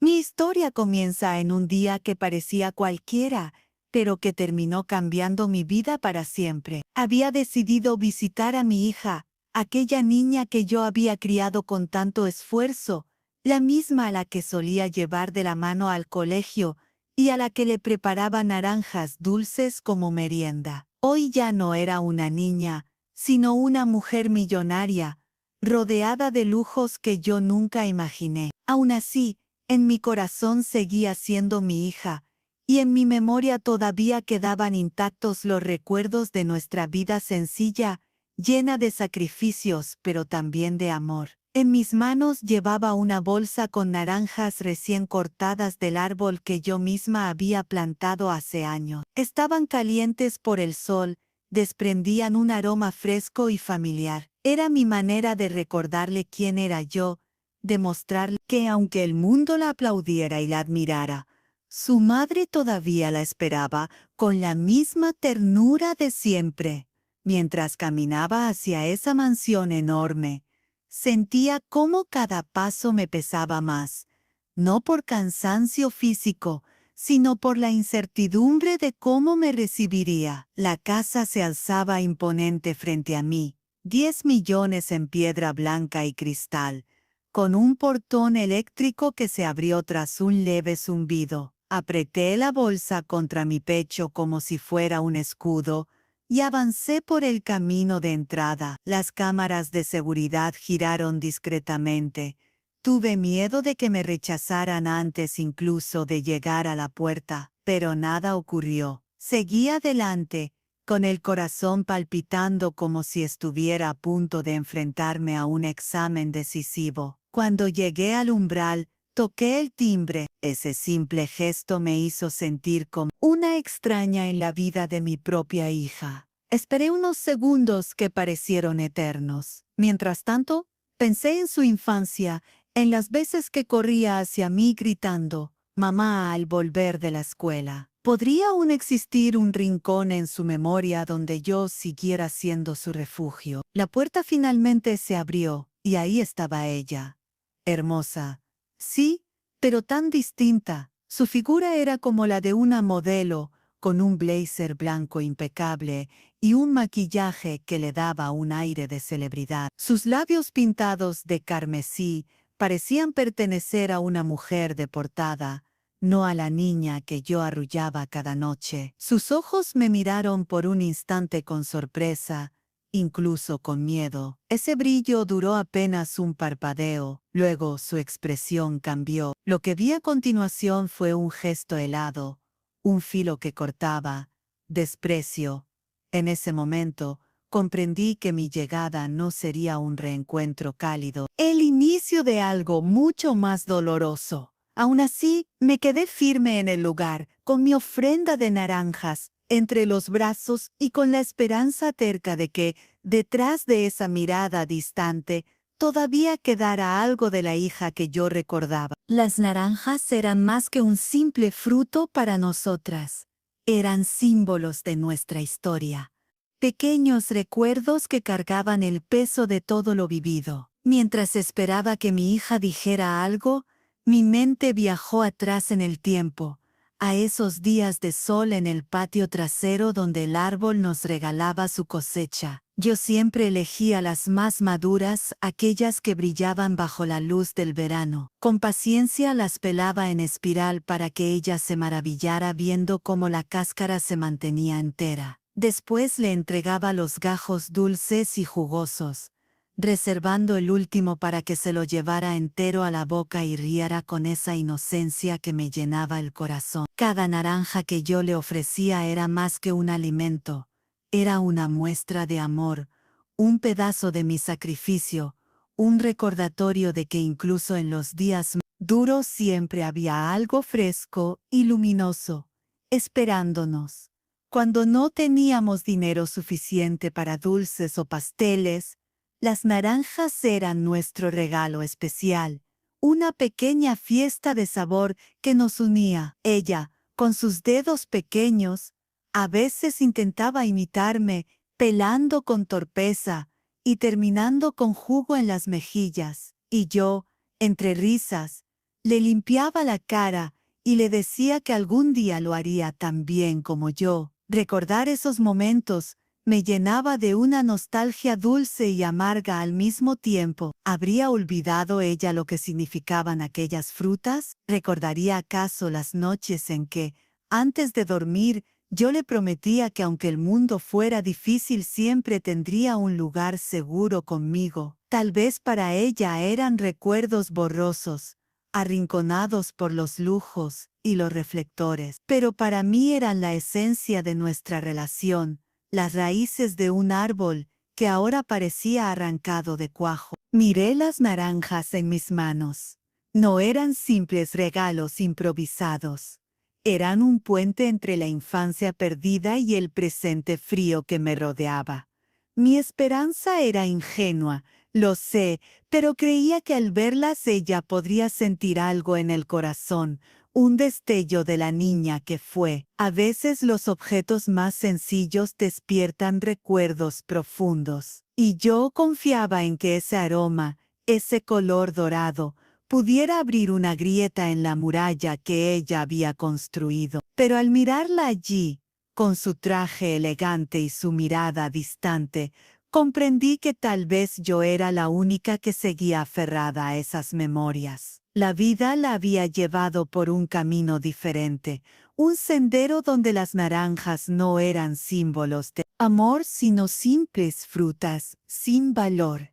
Mi historia comienza en un día que parecía cualquiera, pero que terminó cambiando mi vida para siempre. Había decidido visitar a mi hija, aquella niña que yo había criado con tanto esfuerzo, la misma a la que solía llevar de la mano al colegio y a la que le preparaba naranjas dulces como merienda. Hoy ya no era una niña, sino una mujer millonaria, rodeada de lujos que yo nunca imaginé. Aún así, en mi corazón seguía siendo mi hija, y en mi memoria todavía quedaban intactos los recuerdos de nuestra vida sencilla, llena de sacrificios, pero también de amor. En mis manos llevaba una bolsa con naranjas recién cortadas del árbol que yo misma había plantado hace años. Estaban calientes por el sol, desprendían un aroma fresco y familiar. Era mi manera de recordarle quién era yo, demostrarle que aunque el mundo la aplaudiera y la admirara, su madre todavía la esperaba con la misma ternura de siempre. Mientras caminaba hacia esa mansión enorme, sentía cómo cada paso me pesaba más, no por cansancio físico, sino por la incertidumbre de cómo me recibiría. La casa se alzaba imponente frente a mí, 10 millones en piedra blanca y cristal, con un portón eléctrico que se abrió tras un leve zumbido. Apreté la bolsa contra mi pecho como si fuera un escudo y avancé por el camino de entrada. Las cámaras de seguridad giraron discretamente. Tuve miedo de que me rechazaran antes incluso de llegar a la puerta, pero nada ocurrió. Seguí adelante, con el corazón palpitando como si estuviera a punto de enfrentarme a un examen decisivo. Cuando llegué al umbral, toqué el timbre. Ese simple gesto me hizo sentir como una extraña en la vida de mi propia hija. Esperé unos segundos que parecieron eternos. Mientras tanto, pensé en su infancia, en las veces que corría hacia mí gritando, «Mamá» al volver de la escuela. ¿Podría aún existir un rincón en su memoria donde yo siguiera siendo su refugio? La puerta finalmente se abrió, y ahí estaba ella. Hermosa. Sí, pero tan distinta. Su figura era como la de una modelo, con un blazer blanco impecable y un maquillaje que le daba un aire de celebridad. Sus labios pintados de carmesí parecían pertenecer a una mujer de portada, no a la niña que yo arrullaba cada noche. Sus ojos me miraron por un instante con sorpresa, incluso con miedo. Ese brillo duró apenas un parpadeo, luego su expresión cambió. Lo que vi a continuación fue un gesto helado, un filo que cortaba, desprecio. En ese momento, comprendí que mi llegada no sería un reencuentro cálido, el inicio de algo mucho más doloroso. Aún así, me quedé firme en el lugar, con mi ofrenda de naranjas entre los brazos y con la esperanza terca de que, detrás de esa mirada distante, todavía quedara algo de la hija que yo recordaba. Las naranjas eran más que un simple fruto para nosotras. Eran símbolos de nuestra historia. Pequeños recuerdos que cargaban el peso de todo lo vivido. Mientras esperaba que mi hija dijera algo, mi mente viajó atrás en el tiempo, a esos días de sol en el patio trasero donde el árbol nos regalaba su cosecha. Yo siempre elegía las más maduras, aquellas que brillaban bajo la luz del verano. Con paciencia las pelaba en espiral para que ella se maravillara viendo cómo la cáscara se mantenía entera. Después le entregaba los gajos dulces y jugosos, reservando el último para que se lo llevara entero a la boca y riera con esa inocencia que me llenaba el corazón. Cada naranja que yo le ofrecía era más que un alimento, era una muestra de amor, un pedazo de mi sacrificio, un recordatorio de que incluso en los días duros siempre había algo fresco y luminoso, esperándonos. Cuando no teníamos dinero suficiente para dulces o pasteles, las naranjas eran nuestro regalo especial, una pequeña fiesta de sabor que nos unía. Ella, con sus dedos pequeños, a veces intentaba imitarme, pelando con torpeza y terminando con jugo en las mejillas, y yo, entre risas, Le limpiaba la cara y le decía que algún día lo haría tan bien como yo. Recordar esos momentos me llenaba de una nostalgia dulce y amarga al mismo tiempo. ¿Habría olvidado ella lo que significaban aquellas frutas? ¿Recordaría acaso las noches en que, antes de dormir, yo le prometía que aunque el mundo fuera difícil siempre tendría un lugar seguro conmigo? Tal vez para ella eran recuerdos borrosos, arrinconados por los lujos y los reflectores, pero para mí eran la esencia de nuestra relación, las raíces de un árbol que ahora parecía arrancado de cuajo. Miré las naranjas en mis manos. No eran simples regalos improvisados. Eran un puente entre la infancia perdida y el presente frío que me rodeaba. Mi esperanza era ingenua, lo sé, pero creía que al verlas ella podría sentir algo en el corazón, un destello de la niña que fue. A veces los objetos más sencillos despiertan recuerdos profundos, y yo confiaba en que ese aroma, ese color dorado, pudiera abrir una grieta en la muralla que ella había construido. Pero al mirarla allí, con su traje elegante y su mirada distante, comprendí que tal vez yo era la única que seguía aferrada a esas memorias. La vida la había llevado por un camino diferente, un sendero donde las naranjas no eran símbolos de amor, sino simples frutas, sin valor.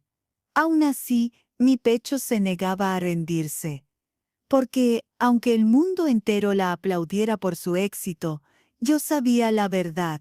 Aún así, mi pecho se negaba a rendirse, porque, aunque el mundo entero la aplaudiera por su éxito, yo sabía la verdad.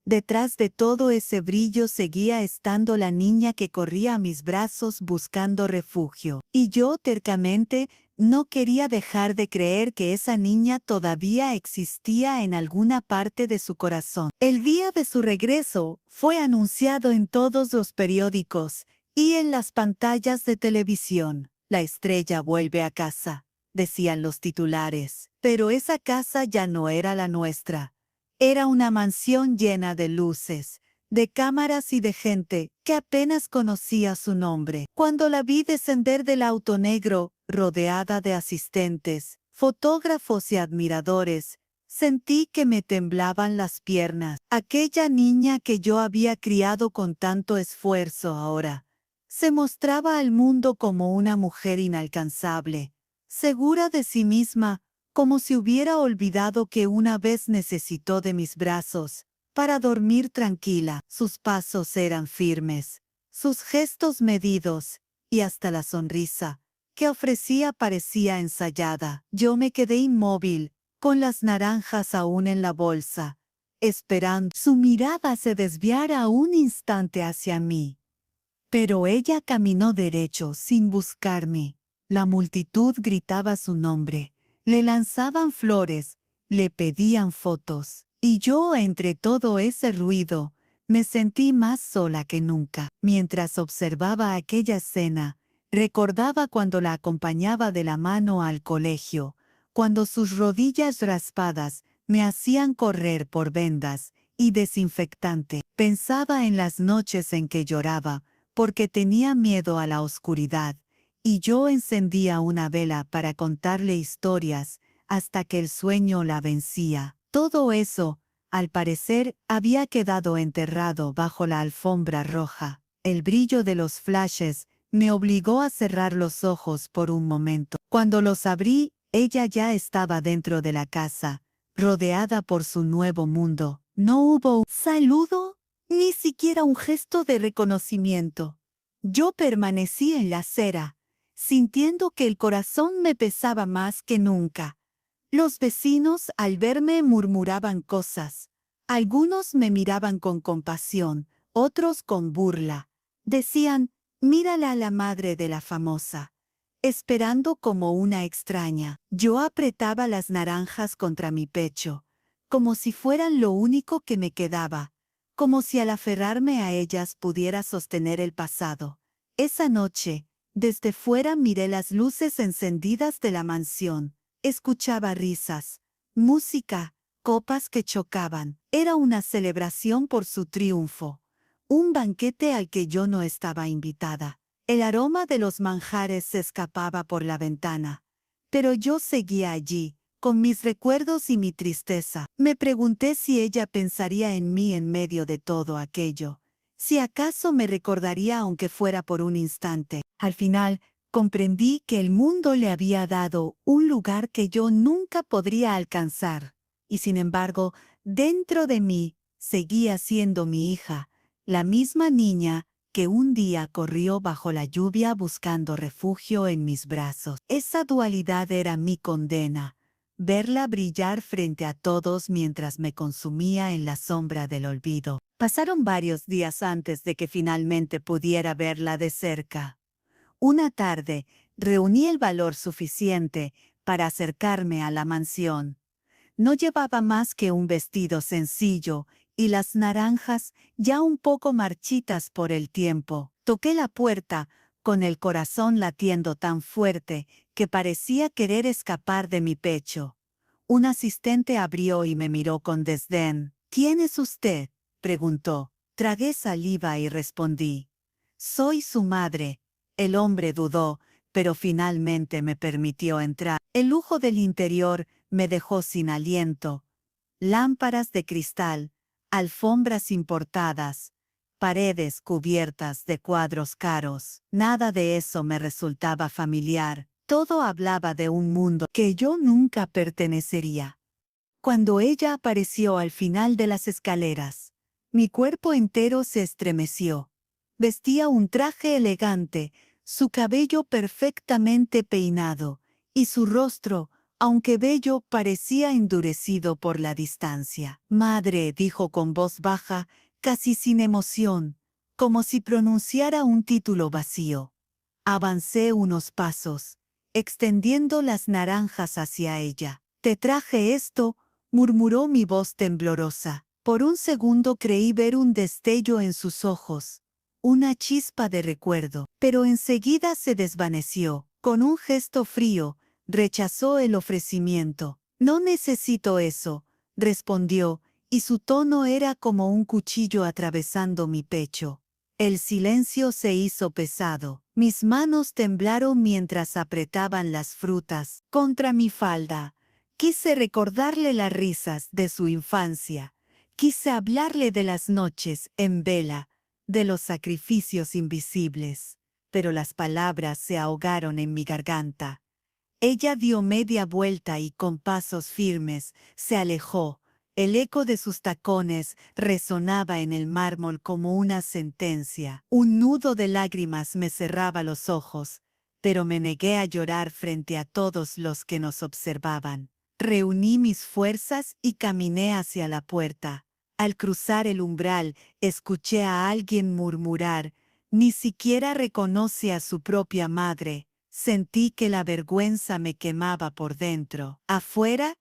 Detrás de todo ese brillo seguía estando la niña que corría a mis brazos buscando refugio. Y yo, tercamente, no quería dejar de creer que esa niña todavía existía en alguna parte de su corazón. El día de su regreso fue anunciado en todos los periódicos y en las pantallas de televisión. La estrella vuelve a casa, decían los titulares. Pero esa casa ya no era la nuestra. Era una mansión llena de luces, de cámaras y de gente que apenas conocía su nombre. Cuando la vi descender del auto negro, rodeada de asistentes, fotógrafos y admiradores, sentí que me temblaban las piernas. Aquella niña que yo había criado con tanto esfuerzo ahora, se mostraba al mundo como una mujer inalcanzable, segura de sí misma, como si hubiera olvidado que una vez necesitó de mis brazos para dormir tranquila. Sus pasos eran firmes, sus gestos medidos, y hasta la sonrisa que ofrecía parecía ensayada. Yo me quedé inmóvil, con las naranjas aún en la bolsa, esperando su mirada se desviara un instante hacia mí. Pero ella caminó derecho, sin buscarme. La multitud gritaba su nombre. Le lanzaban flores, le pedían fotos, y yo, entre todo ese ruido, me sentí más sola que nunca. Mientras observaba aquella escena, recordaba cuando la acompañaba de la mano al colegio, cuando sus rodillas raspadas me hacían correr por vendas y desinfectante. Pensaba en las noches en que lloraba, porque tenía miedo a la oscuridad, y yo encendía una vela para contarle historias hasta que el sueño la vencía. Todo eso, al parecer, había quedado enterrado bajo la alfombra roja. El brillo de los flashes me obligó a cerrar los ojos por un momento. Cuando los abrí, ella ya estaba dentro de la casa, rodeada por su nuevo mundo. No hubo un saludo, ni siquiera un gesto de reconocimiento. Yo permanecí en la acera, sintiendo que el corazón me pesaba más que nunca. Los vecinos al verme murmuraban cosas. Algunos me miraban con compasión, otros con burla. Decían, mírala a la madre de la famosa, esperando como una extraña. Yo apretaba las naranjas contra mi pecho, como si fueran lo único que me quedaba, como si al aferrarme a ellas pudiera sostener el pasado. Esa noche, desde fuera miré las luces encendidas de la mansión. Escuchaba risas, música, copas que chocaban. Era una celebración por su triunfo, un banquete al que yo no estaba invitada. El aroma de los manjares se escapaba por la ventana. Pero yo seguía allí, con mis recuerdos y mi tristeza. Me pregunté si ella pensaría en mí en medio de todo aquello. Si acaso me recordaría aunque fuera por un instante. Al final, comprendí que el mundo le había dado un lugar que yo nunca podría alcanzar. Y sin embargo, dentro de mí, seguía siendo mi hija, la misma niña que un día corrió bajo la lluvia buscando refugio en mis brazos. Esa dualidad era mi condena, verla brillar frente a todos mientras me consumía en la sombra del olvido. Pasaron varios días antes de que finalmente pudiera verla de cerca. Una tarde, reuní el valor suficiente para acercarme a la mansión. No llevaba más que un vestido sencillo y las naranjas ya un poco marchitas por el tiempo. Toqué la puerta, con el corazón latiendo tan fuerte que parecía querer escapar de mi pecho. Un asistente abrió y me miró con desdén. «¿Quién es usted?», preguntó. Tragué saliva y respondí. «Soy su madre». El hombre dudó, pero finalmente me permitió entrar. El lujo del interior me dejó sin aliento. Lámparas de cristal, alfombras importadas, paredes cubiertas de cuadros caros. Nada de eso me resultaba familiar. Todo hablaba de un mundo que yo nunca pertenecería. Cuando ella apareció al final de las escaleras, mi cuerpo entero se estremeció. Vestía un traje elegante, su cabello perfectamente peinado, y su rostro, aunque bello, parecía endurecido por la distancia. «Madre», dijo con voz baja, casi sin emoción, como si pronunciara un título vacío. Avancé unos pasos, extendiendo las naranjas hacia ella. «Te traje esto», murmuró mi voz temblorosa. Por un segundo creí ver un destello en sus ojos, una chispa de recuerdo, pero enseguida se desvaneció. Con un gesto frío, rechazó el ofrecimiento. «No necesito eso», respondió, y su tono era como un cuchillo atravesando mi pecho. El silencio se hizo pesado. Mis manos temblaron mientras apretaban las frutas contra mi falda. Quise recordarle las risas de su infancia. Quise hablarle de las noches en vela, de los sacrificios invisibles, pero las palabras se ahogaron en mi garganta. Ella dio media vuelta y con pasos firmes se alejó. El eco de sus tacones resonaba en el mármol como una sentencia. Un nudo de lágrimas me cerraba los ojos, pero me negué a llorar frente a todos los que nos observaban. Reuní mis fuerzas y caminé hacia la puerta. Al cruzar el umbral, escuché a alguien murmurar: «Ni siquiera reconoce a su propia madre». Sentí que la vergüenza me quemaba por dentro. Afuera,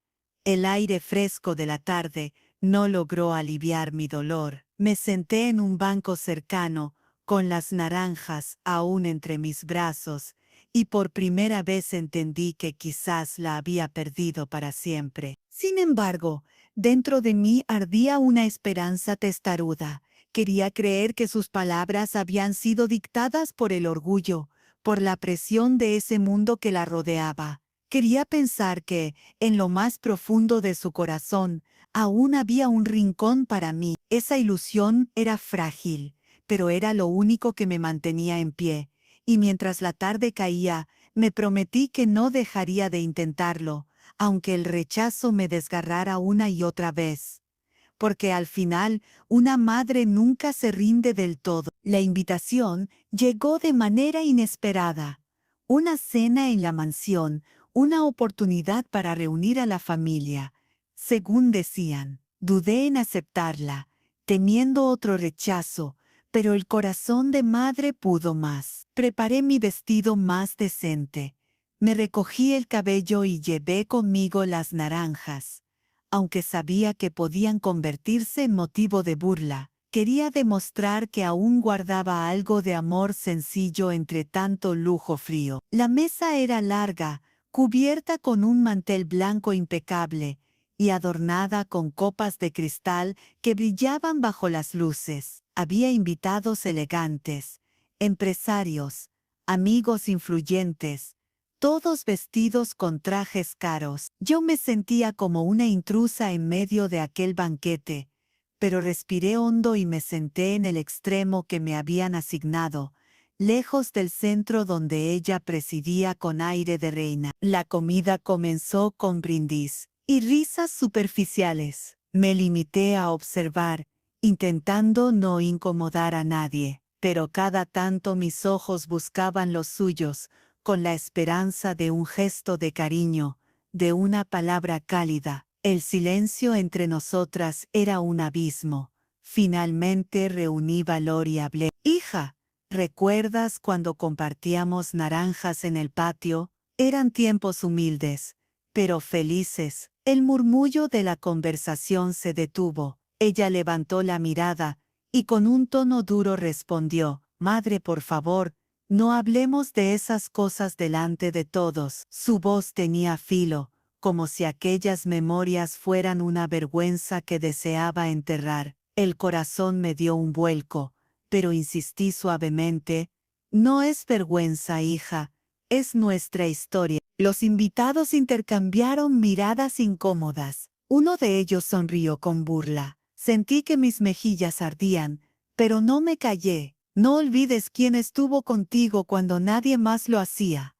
el aire fresco de la tarde no logró aliviar mi dolor. Me senté en un banco cercano, con las naranjas aún entre mis brazos, y por primera vez entendí que quizás la había perdido para siempre. Sin embargo, dentro de mí ardía una esperanza testaruda. Quería creer que sus palabras habían sido dictadas por el orgullo, por la presión de ese mundo que la rodeaba. Quería pensar que, en lo más profundo de su corazón, aún había un rincón para mí. Esa ilusión era frágil, pero era lo único que me mantenía en pie, y mientras la tarde caía, me prometí que no dejaría de intentarlo, aunque el rechazo me desgarrara una y otra vez. Porque al final, una madre nunca se rinde del todo. La invitación llegó de manera inesperada. Una cena en la mansión, una oportunidad para reunir a la familia. Según decían, dudé en aceptarla, temiendo otro rechazo, pero el corazón de madre pudo más. Preparé mi vestido más decente. Me recogí el cabello y llevé conmigo las naranjas. Aunque sabía que podían convertirse en motivo de burla, quería demostrar que aún guardaba algo de amor sencillo entre tanto lujo frío. La mesa era larga, cubierta con un mantel blanco impecable y adornada con copas de cristal que brillaban bajo las luces. Había invitados elegantes, empresarios, amigos influyentes, todos vestidos con trajes caros. Yo me sentía como una intrusa en medio de aquel banquete, pero respiré hondo y me senté en el extremo que me habían asignado, lejos del centro donde ella presidía con aire de reina. La comida comenzó con brindis y risas superficiales. Me limité a observar, intentando no incomodar a nadie, pero cada tanto mis ojos buscaban los suyos, con la esperanza de un gesto de cariño, de una palabra cálida. El silencio entre nosotras era un abismo. Finalmente reuní valor y hablé. Hija, ¿recuerdas cuando compartíamos naranjas en el patio? Eran tiempos humildes, pero felices. El murmullo de la conversación se detuvo. Ella levantó la mirada y con un tono duro respondió: Madre, por favor, no hablemos de esas cosas delante de todos. Su voz tenía filo, como si aquellas memorias fueran una vergüenza que deseaba enterrar. El corazón me dio un vuelco, pero insistí suavemente: no es vergüenza, hija, es nuestra historia. Los invitados intercambiaron miradas incómodas. Uno de ellos sonrió con burla. Sentí que mis mejillas ardían, pero no me callé. No olvides quién estuvo contigo cuando nadie más lo hacía,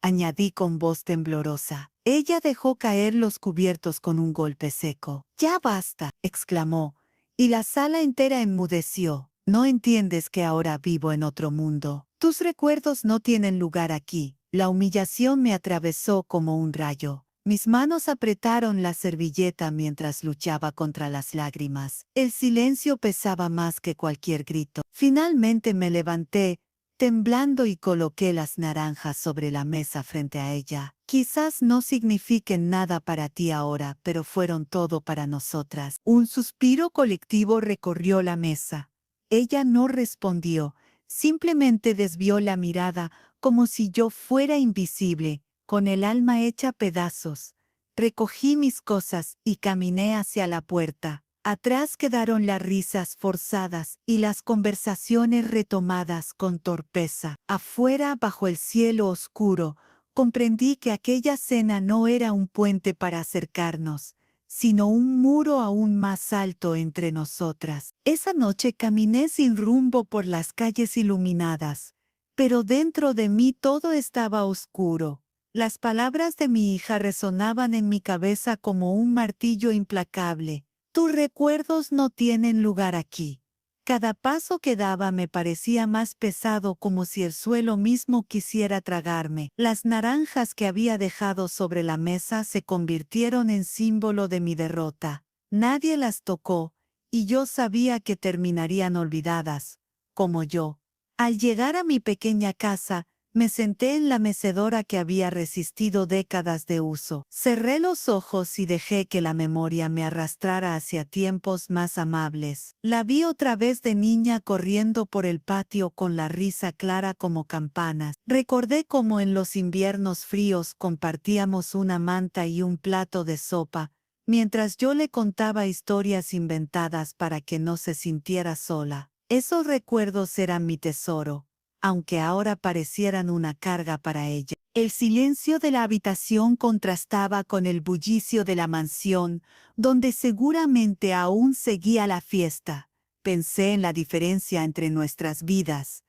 añadí con voz temblorosa. Ella dejó caer los cubiertos con un golpe seco. Ya basta, exclamó, y la sala entera enmudeció. No entiendes que ahora vivo en otro mundo. Tus recuerdos no tienen lugar aquí. La humillación me atravesó como un rayo. Mis manos apretaron la servilleta mientras luchaba contra las lágrimas. El silencio pesaba más que cualquier grito. Finalmente me levanté, temblando, y coloqué las naranjas sobre la mesa frente a ella. Quizás no signifiquen nada para ti ahora, pero fueron todo para nosotras. Un suspiro colectivo recorrió la mesa. Ella no respondió, simplemente desvió la mirada como si yo fuera invisible, con el alma hecha pedazos. Recogí mis cosas y caminé hacia la puerta. Atrás quedaron las risas forzadas y las conversaciones retomadas con torpeza. Afuera, bajo el cielo oscuro, comprendí que aquella cena no era un puente para acercarnos, sino un muro aún más alto entre nosotras. Esa noche caminé sin rumbo por las calles iluminadas, pero dentro de mí todo estaba oscuro. Las palabras de mi hija resonaban en mi cabeza como un martillo implacable. Tus recuerdos no tienen lugar aquí. Cada paso que daba me parecía más pesado, como si el suelo mismo quisiera tragarme. Las naranjas que había dejado sobre la mesa se convirtieron en símbolo de mi derrota. Nadie las tocó, y yo sabía que terminarían olvidadas, como yo. Al llegar a mi pequeña casa, me senté en la mecedora que había resistido décadas de uso. Cerré los ojos y dejé que la memoria me arrastrara hacia tiempos más amables. La vi otra vez de niña corriendo por el patio con la risa clara como campanas. Recordé cómo en los inviernos fríos compartíamos una manta y un plato de sopa, mientras yo le contaba historias inventadas para que no se sintiera sola. Esos recuerdos eran mi tesoro, aunque ahora parecieran una carga para ella. El silencio de la habitación contrastaba con el bullicio de la mansión, donde seguramente aún seguía la fiesta. Pensé en la diferencia entre nuestras vidas.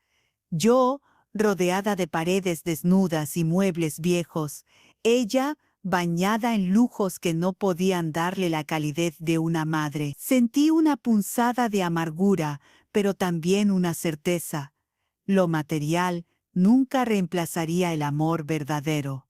Yo, rodeada de paredes desnudas y muebles viejos; ella, bañada en lujos que no podían darle la calidez de una madre. Sentí una punzada de amargura, pero también una certeza: lo material nunca reemplazaría el amor verdadero.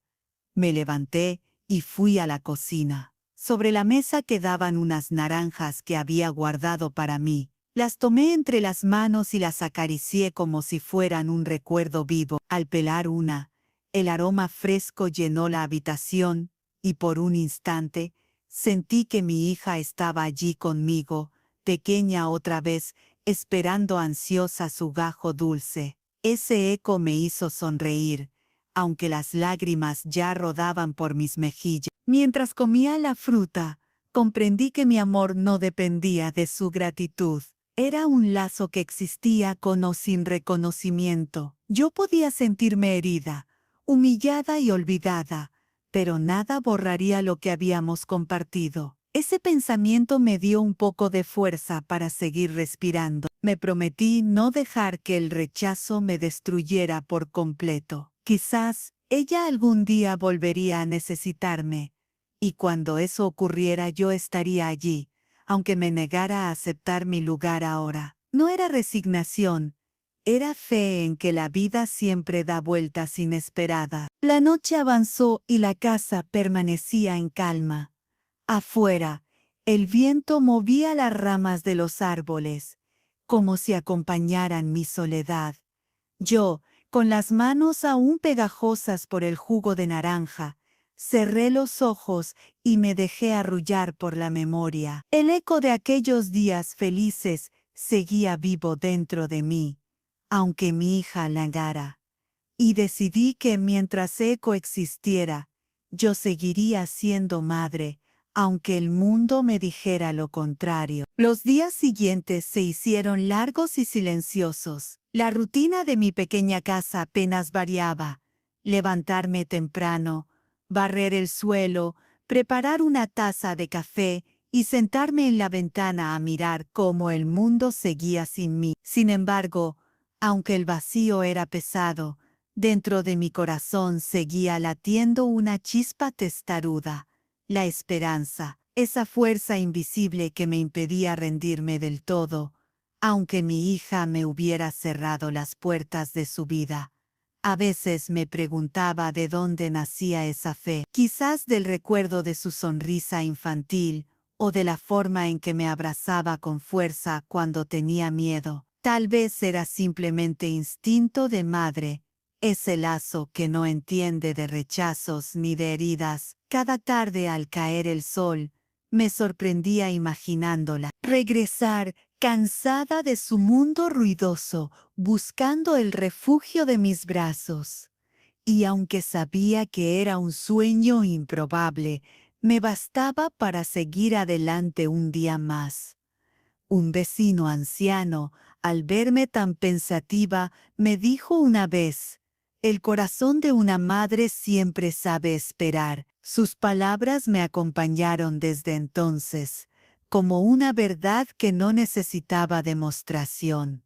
Me levanté y fui a la cocina. Sobre la mesa quedaban unas naranjas que había guardado para mí. Las tomé entre las manos y las acaricié como si fueran un recuerdo vivo. Al pelar una, el aroma fresco llenó la habitación, y por un instante sentí que mi hija estaba allí conmigo, pequeña otra vez, esperando ansiosa su gajo dulce. Ese eco me hizo sonreír, aunque las lágrimas ya rodaban por mis mejillas. Mientras comía la fruta, comprendí que mi amor no dependía de su gratitud. Era un lazo que existía con o sin reconocimiento. Yo podía sentirme herida, humillada y olvidada, pero nada borraría lo que habíamos compartido. Ese pensamiento me dio un poco de fuerza para seguir respirando. Me prometí no dejar que el rechazo me destruyera por completo. Quizás ella algún día volvería a necesitarme, y cuando eso ocurriera yo estaría allí, aunque me negara a aceptar mi lugar ahora. No era resignación, era fe en que la vida siempre da vueltas inesperadas. La noche avanzó y la casa permanecía en calma. Afuera, el viento movía las ramas de los árboles, como si acompañaran mi soledad. Yo, con las manos aún pegajosas por el jugo de naranja, cerré los ojos y me dejé arrullar por la memoria. El eco de aquellos días felices seguía vivo dentro de mí, aunque mi hija negara. Y decidí que mientras eco existiera, yo seguiría siendo madre, aunque el mundo me dijera lo contrario. Los días siguientes se hicieron largos y silenciosos. La rutina de mi pequeña casa apenas variaba: levantarme temprano, barrer el suelo, preparar una taza de café y sentarme en la ventana a mirar cómo el mundo seguía sin mí. Sin embargo, aunque el vacío era pesado, dentro de mi corazón seguía latiendo una chispa testaruda, la esperanza, esa fuerza invisible que me impedía rendirme del todo, aunque mi hija me hubiera cerrado las puertas de su vida. A veces me preguntaba de dónde nacía esa fe, quizás del recuerdo de su sonrisa infantil o de la forma en que me abrazaba con fuerza cuando tenía miedo. Tal vez era simplemente instinto de madre, ese lazo que no entiende de rechazos ni de heridas. Cada tarde al caer el sol, me sorprendía imaginándola regresar, cansada de su mundo ruidoso, buscando el refugio de mis brazos. Y aunque sabía que era un sueño improbable, me bastaba para seguir adelante un día más. Un vecino anciano, al verme tan pensativa, me dijo una vez: «El corazón de una madre siempre sabe esperar». Sus palabras me acompañaron desde entonces, como una verdad que no necesitaba demostración.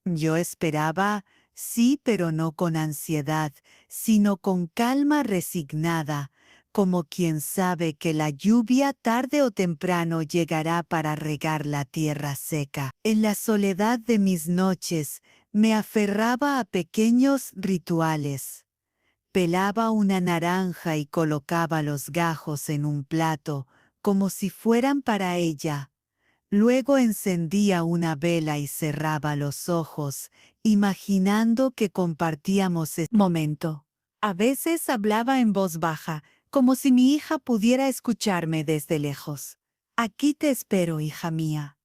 Yo esperaba, sí, pero no con ansiedad, sino con calma resignada, como quien sabe que la lluvia tarde o temprano llegará para regar la tierra seca. En la soledad de mis noches me aferraba a pequeños rituales. Pelaba una naranja y colocaba los gajos en un plato, como si fueran para ella. Luego encendía una vela y cerraba los ojos, imaginando que compartíamos ese momento. A veces hablaba en voz baja, como si mi hija pudiera escucharme desde lejos. «Aquí te espero, hija mía.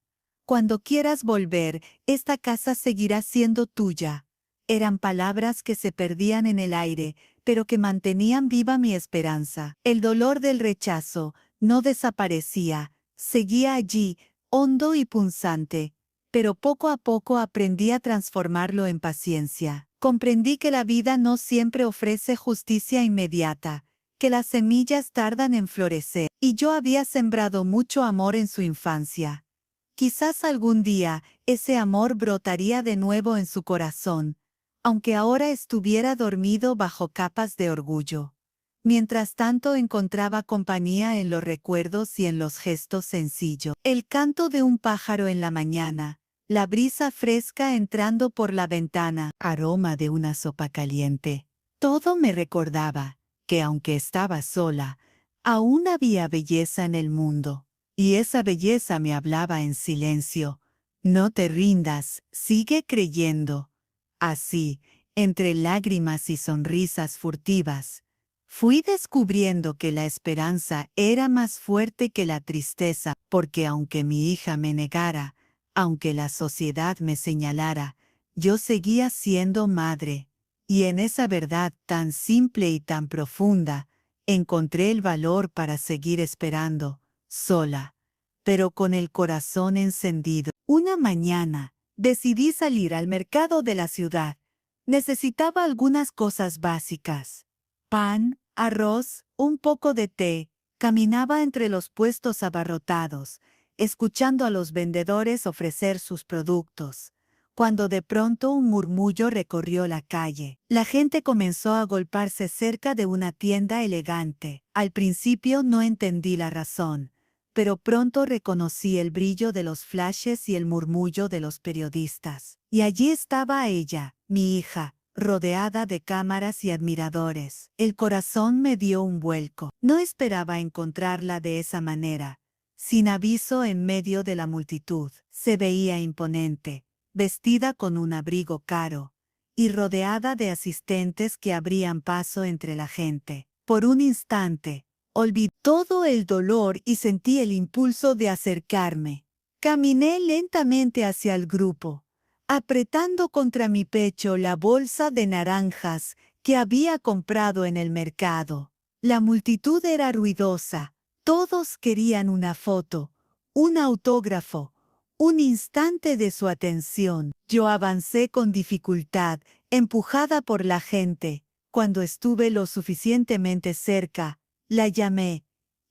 Cuando quieras volver, esta casa seguirá siendo tuya». Eran palabras que se perdían en el aire, pero que mantenían viva mi esperanza. El dolor del rechazo no desaparecía, seguía allí, hondo y punzante, pero poco a poco aprendí a transformarlo en paciencia. Comprendí que la vida no siempre ofrece justicia inmediata, que las semillas tardan en florecer, y yo había sembrado mucho amor en su infancia. Quizás algún día ese amor brotaría de nuevo en su corazón, aunque ahora estuviera dormido bajo capas de orgullo. Mientras tanto encontraba compañía en los recuerdos y en los gestos sencillos. El canto de un pájaro en la mañana, la brisa fresca entrando por la ventana, aroma de una sopa caliente. Todo me recordaba que aunque estaba sola, aún había belleza en el mundo. Y esa belleza me hablaba en silencio: «No te rindas, sigue creyendo». Así, entre lágrimas y sonrisas furtivas, fui descubriendo que la esperanza era más fuerte que la tristeza, porque aunque mi hija me negara, aunque la sociedad me señalara, yo seguía siendo madre. Y en esa verdad tan simple y tan profunda, encontré el valor para seguir esperando, sola, pero con el corazón encendido. Una mañana, decidí salir al mercado de la ciudad. Necesitaba algunas cosas básicas: pan, arroz, un poco de té. Caminaba entre los puestos abarrotados, escuchando a los vendedores ofrecer sus productos, cuando de pronto un murmullo recorrió la calle. La gente comenzó a agolparse cerca de una tienda elegante. Al principio no entendí la razón, pero pronto reconocí el brillo de los flashes y el murmullo de los periodistas. Y allí estaba ella, mi hija, rodeada de cámaras y admiradores. El corazón me dio un vuelco. No esperaba encontrarla de esa manera, sin aviso en medio de la multitud. Se veía imponente, vestida con un abrigo caro, y rodeada de asistentes que abrían paso entre la gente. Por un instante, olvidé todo el dolor y sentí el impulso de acercarme. Caminé lentamente hacia el grupo, apretando contra mi pecho la bolsa de naranjas que había comprado en el mercado. La multitud era ruidosa. Todos querían una foto, un autógrafo, un instante de su atención. Yo avancé con dificultad, empujada por la gente. Cuando estuve lo suficientemente cerca, la llamé.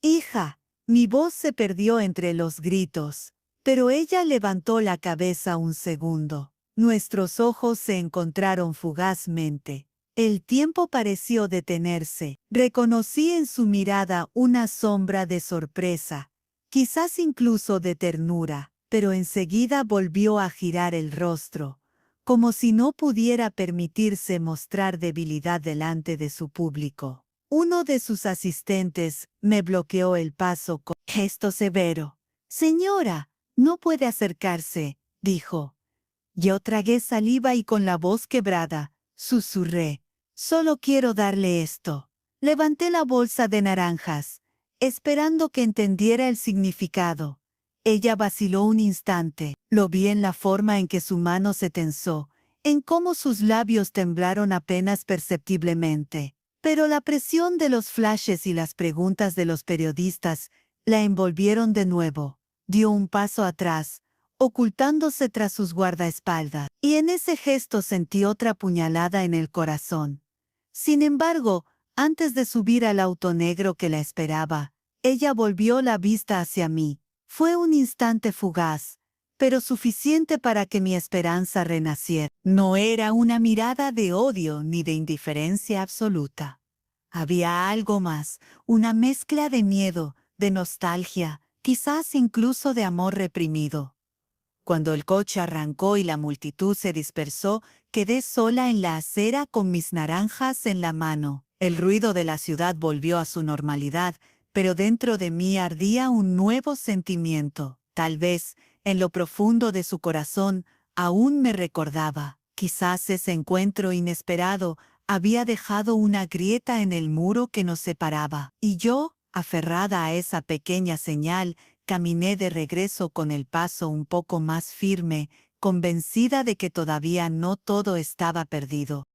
«Hija». Mi voz se perdió entre los gritos, pero ella levantó la cabeza un segundo. Nuestros ojos se encontraron fugazmente. El tiempo pareció detenerse. Reconocí en su mirada una sombra de sorpresa, quizás incluso de ternura, pero enseguida volvió a girar el rostro, como si no pudiera permitirse mostrar debilidad delante de su público. Uno de sus asistentes me bloqueó el paso con gesto severo. «Señora, no puede acercarse», dijo. Yo tragué saliva y con la voz quebrada, susurré. «Solo quiero darle esto». Levanté la bolsa de naranjas, esperando que entendiera el significado. Ella vaciló un instante. Lo vi en la forma en que su mano se tensó, en cómo sus labios temblaron apenas perceptiblemente. Pero la presión de los flashes y las preguntas de los periodistas la envolvieron de nuevo. Dio un paso atrás, ocultándose tras sus guardaespaldas, y en ese gesto sentí otra puñalada en el corazón. Sin embargo, antes de subir al auto negro que la esperaba, ella volvió la vista hacia mí. Fue un instante fugaz, pero suficiente para que mi esperanza renaciera. No era una mirada de odio ni de indiferencia absoluta. Había algo más, una mezcla de miedo, de nostalgia, quizás incluso de amor reprimido. Cuando el coche arrancó y la multitud se dispersó, quedé sola en la acera con mis naranjas en la mano. El ruido de la ciudad volvió a su normalidad, pero dentro de mí ardía un nuevo sentimiento. Tal vez, en lo profundo de su corazón, aún me recordaba. Quizás ese encuentro inesperado había dejado una grieta en el muro que nos separaba. Y yo, aferrada a esa pequeña señal, caminé de regreso con el paso un poco más firme, convencida de que todavía no todo estaba perdido.